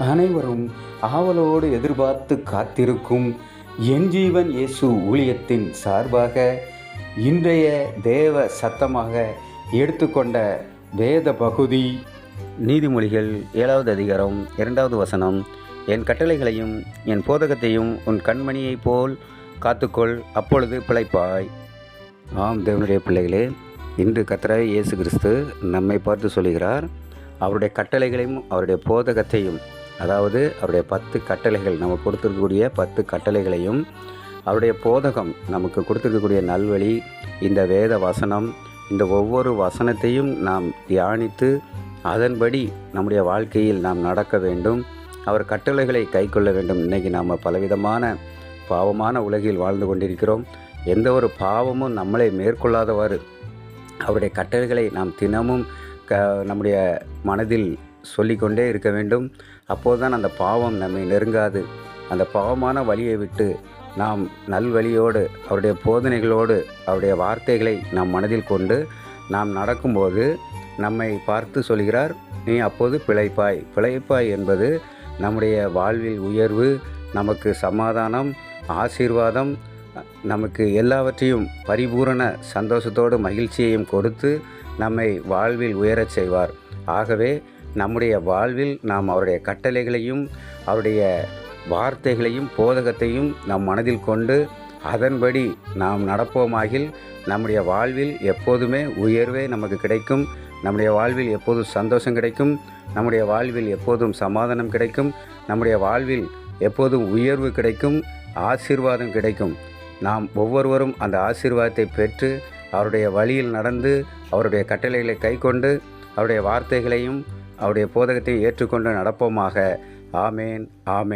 அனைவரும் ஆவலோடு எதிர்பார்த்து காத்திருக்கும் என் ஜீவன் இயேசு ஊழியத்தின் சார்பாக இன்றைய தேவ சத்தமாக எடுத்துக்கொண்ட வேத பகுதி நீதிமொழிகள் 7வது அதிகாரம் 2வது வசனம். என் கட்டளைகளையும் என் போதகத்தையும் உன் கண்மணியைப் போல் காத்துக்கொள், அப்பொழுது பிழைப்பாய். ஆம் தேவனுடைய பிள்ளைகளே, இன்று கர்த்தராகிய இயேசு கிறிஸ்து நம்மை பார்த்து சொல்கிறார், அவருடைய கட்டளைகளையும் அவருடைய போதகத்தையும், அதாவது அவருடைய 10 கட்டளைகள், நம்ம கொடுத்துருக்கக்கூடிய 10 கட்டளைகளையும், அவருடைய போதகம் நமக்கு கொடுத்துருக்கக்கூடிய நல்வழி, இந்த வேத வசனம், இந்த ஒவ்வொரு வசனத்தையும் நாம் தியானித்து அதன்படி நம்முடைய வாழ்க்கையில் நாம் நடக்க வேண்டும். அவர் கட்டளைகளை கைக்கொள்ள வேண்டும். இன்றைக்கி நாம் பலவிதமான பாவமான உலகில் வாழ்ந்து கொண்டிருக்கிறோம். எந்த ஒரு பாவமும் நம்மளை மேற்கொள்ளாதவாறு அவருடைய கட்டளைகளை நாம் தினமும் நம்முடைய மனதில் சொல்லிக்கொண்டே இருக்க வேண்டும். அப்போதுதான் அந்த பாவம் நம்மை நெருங்காது. அந்த பாவமான வழியை விட்டு நாம் நல்வழியோடு, அவருடைய போதனைகளோடு, அவருடைய வார்த்தைகளை நாம் மனதில் கொண்டு நாம் நடக்கும்போது நம்மை பார்த்து சொல்கிறார், நீ அப்போது பிழைப்பாய். பிழைப்பாய் என்பது நம்முடைய வாழ்வில் உயர்வு, நமக்கு சமாதானம், ஆசீர்வாதம், நமக்கு எல்லாவற்றையும் பரிபூரண சந்தோஷத்தோடு மகிழ்ச்சியையும் கொடுத்து நம்மை வாழ்வில் உயரச் செய்வார். ஆகவே நம்முடைய வாழ்வில் நாம் அவருடைய கட்டளைகளையும் அவருடைய வார்த்தைகளையும் போதகத்தையும் நம் மனதில் கொண்டு அதன்படி நாம் நடப்போமாகில் நம்முடைய வாழ்வில் எப்போதுமே உயர்வே நமக்கு கிடைக்கும். நம்முடைய வாழ்வில் எப்போதும் சந்தோஷம் கிடைக்கும். நம்முடைய வாழ்வில் எப்போதும் சமாதானம் கிடைக்கும். நம்முடைய வாழ்வில் எப்போதும் உயர்வு கிடைக்கும், ஆசீர்வாதம் கிடைக்கும். நாம் ஒவ்வொருவரும் அந்த ஆசீர்வாதத்தை பெற்று அவருடைய வழியில் நடந்து அவருடைய கட்டளைகளை கைக்கொண்டு அவருடைய வார்த்தைகளையும் அவருடைய போதகத்தையும் ஏற்றுக்கொண்டு நடப்போமாக. ஆமேன், ஆமேன்.